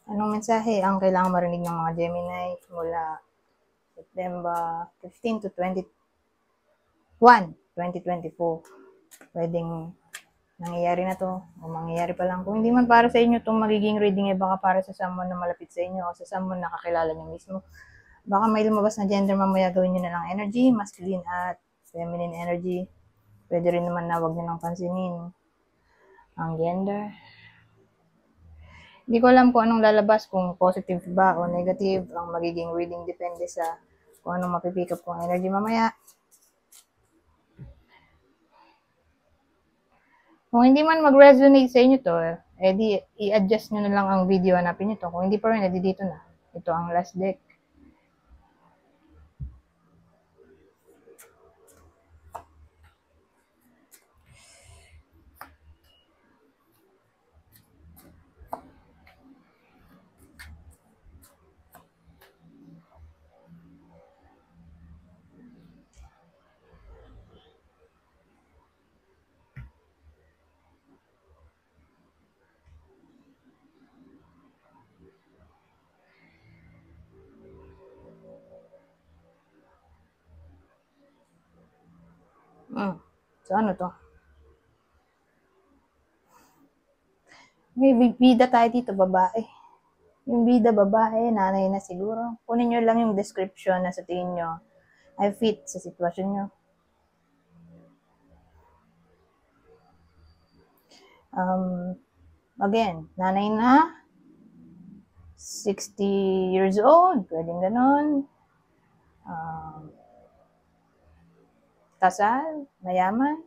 Anong mensahe ang kailangang marinig ng mga Gemini mula September 15 to 21, 2024? Pwedeng nangyayari na to o mangyayari pa lang. Kung hindi man para sa inyo itong magiging reading, baka para sa someone na malapit sa inyo o sa someone na kakilala nyo mismo. Baka may lumabas na gender mamaya, gawin nyo na lang energy, masculine at feminine energy. Pwede rin naman na wag nyo nang pansinin ang gender. Hindi ko alam kung anong lalabas, kung positive ba o negative ang magiging reading, depende sa kung anong mapipick up kong energy mamaya. Kung hindi man mag-resonate sa inyo to, edi i-adjust nyo na lang ang video, hanapin nyo to. Kung hindi pa rin, edi dito na. Ito ang last deck. So ano to? May bida tayo dito, babae. Yung bida babae, nanay na siguro. Kunin nyo lang yung description na sa tingin nyo ay fit sa sitwasyon nyo. Again, nanay na, 60 years old, pwedeng ganon. Kasal, mayaman,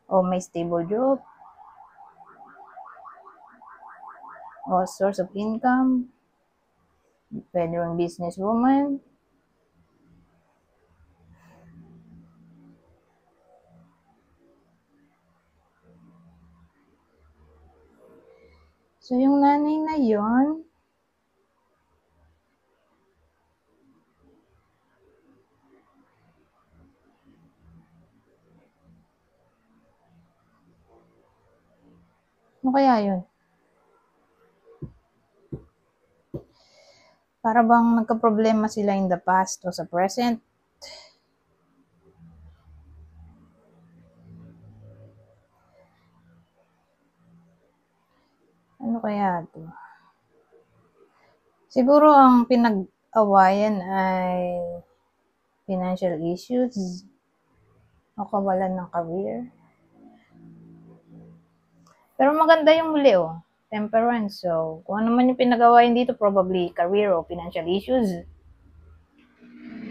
o may stable job, o source of income, pwede rin businesswoman. So, yung nanay na yon, ano kaya yun? Para bang nagka-problema sila in the past o sa present. Ano kaya ito? Siguro ang pinag-awayan ay financial issues o kawalan ng career. Pero maganda yung muli, temperance. So, kung ano man yung pinag-awayan dito, probably career o financial issues.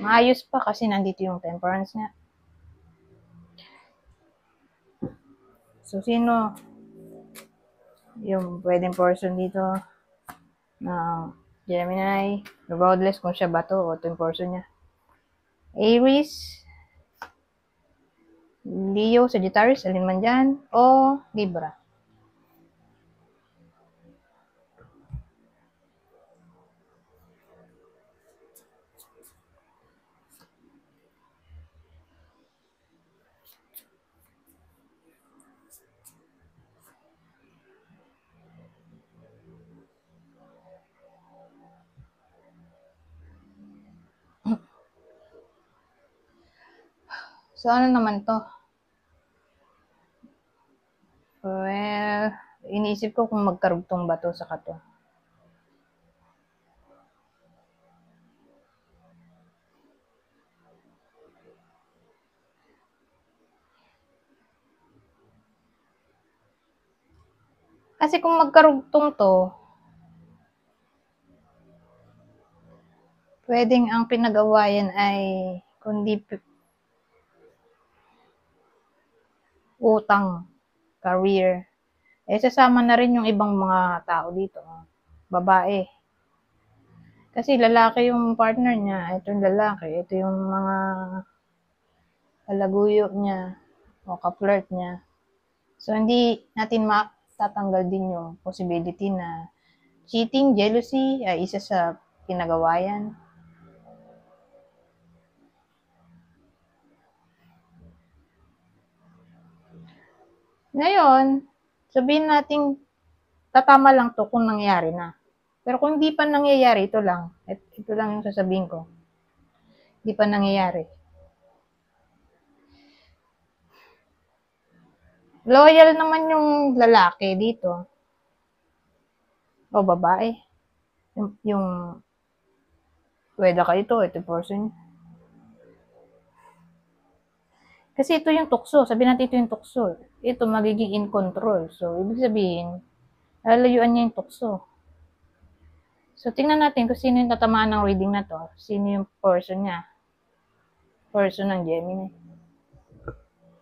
Maayos pa kasi nandito yung temperance nga. So, sino yung pwedeng person dito na Gemini, regardless kung siya ba to o ito yung person niya? Aries, Leo, Sagittarius, alin man dyan, o Libra. So, ano naman to? Well, iniisip ko kung magkarugtong ba to sa kato. Kasi kung magkarugtong to, pwedeng ang pinag-awayan ay kundi utang, career. Sasama na rin yung ibang mga tao dito. Babae. Kasi lalaki yung partner niya. Ito yung lalaki. Ito yung mga kalaguyo niya o ka-flirt niya. So, hindi natin matatanggal din yung possibility na cheating, jealousy ay isa sa pinag-awayan. Ngayon, sabihin natin tatama lang to kung nangyari na. Pero kung hindi pa nangyayari, ito lang. Ito lang yung sasabihin ko. Hindi pa nangyayari. Loyal naman yung lalaki dito. O babae. Yung pwede kayo ito person. Kasi ito yung tukso. Sabi natin ito yung tukso. Ito magiging in control. So, ibig sabihin, lalayuan niya yung tukso. So, tingnan natin kung sino yung tatamaan ng reading na to. Sino yung person niya. Person ng Gemini.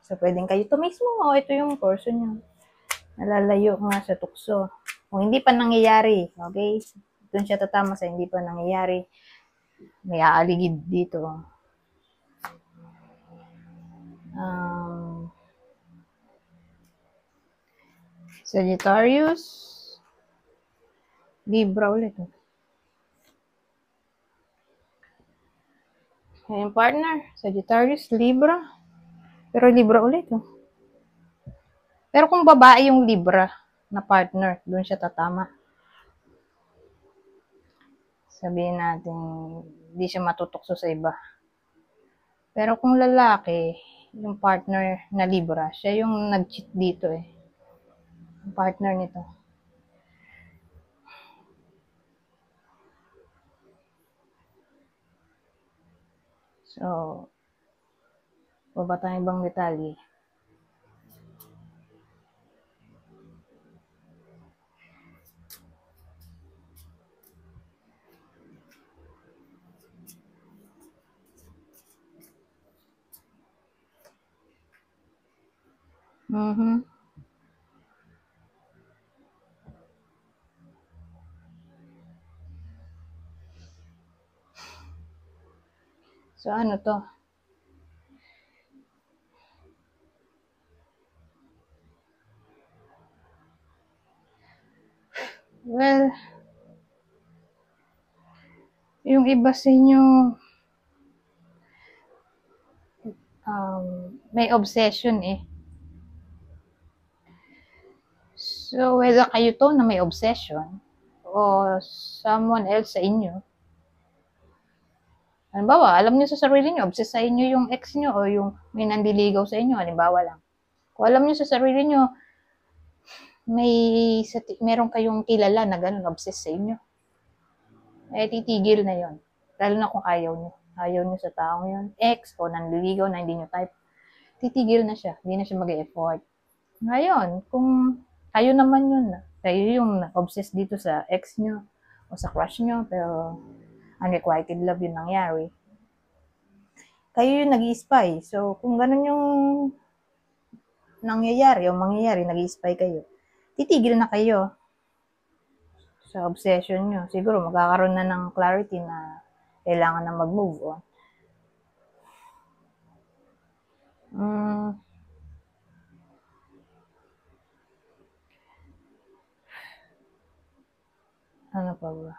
So, pwedeng kayo ito mismo o ito yung person niya. Nalalayo nga sa tukso. Kung hindi pa nangyayari, okay? Doon siya tatama sa hindi pa nangyayari. May aaligid dito. Sagittarius. Libra ulit. Yung partner, Sagittarius, Libra. Pero Libra ulit. Pero kung babae yung Libra na partner, doon siya tatama. Sabihin natin, hindi siya matutokso sa iba. Pero kung lalaki, yung partner na Libra, siya yung nag-cheat dito eh. Yung partner nito. So, baba tayo ibang detalye. So, ano to? Well, yung iba sa inyo, may obsession eh. So, whether kayo to na may obsession o someone else sa inyo, halimbawa, alam nyo sa sarili nyo, obsessed sa inyo yung ex nyo o yung may nandiligaw sa inyo, halimbawa lang. Kung alam nyo sa sarili nyo, meron kayong kilala na ganun, obsessed sa inyo, eh titigil na yon. Lalo na kung ayaw nyo. Ayaw nyo sa taong yun. Ex o nandiligaw na hindi nyo type. Titigil na siya. Hindi na siya mag-e-effort. Ngayon, kung kayo naman yun, kayo yung obsessed dito sa ex nyo o sa crush nyo, pero unrequited love yung nangyari. Kayo yung nag-i-spy. So, kung ganun yung nangyayari o mangyayari, nag-i-spy kayo, titigil na kayo sa obsession nyo. Siguro magkakaroon na ng clarity na kailangan na mag-move on. Ano pa ba?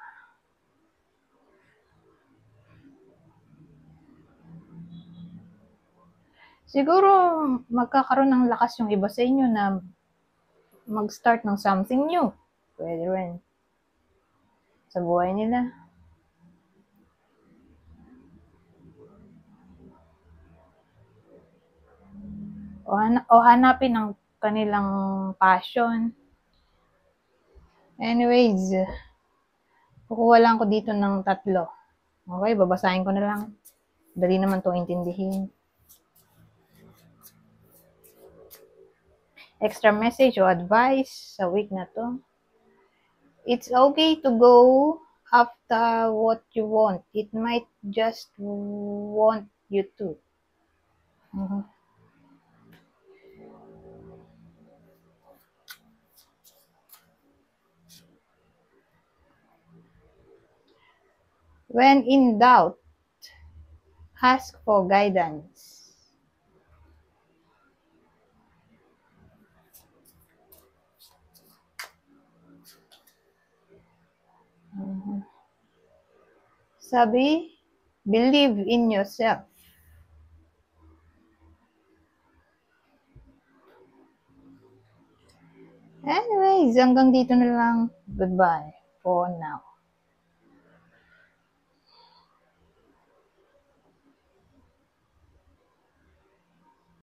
Siguro magkakaroon ng lakas yung iba sa inyo na mag-start ng something new. Pwede rin. Sa buhay nila. O hanapin ang kanilang passion. Anyways, kukuha lang ko dito ng 3. Okay, babasahin ko na lang. Dali naman itong intindihin. Extra message o advice sa week na to. It's okay to go after what you want. It might just want you to. When in doubt, ask for guidance. Sabi, believe in yourself. Anyways, hanggang dito na lang. Goodbye for now.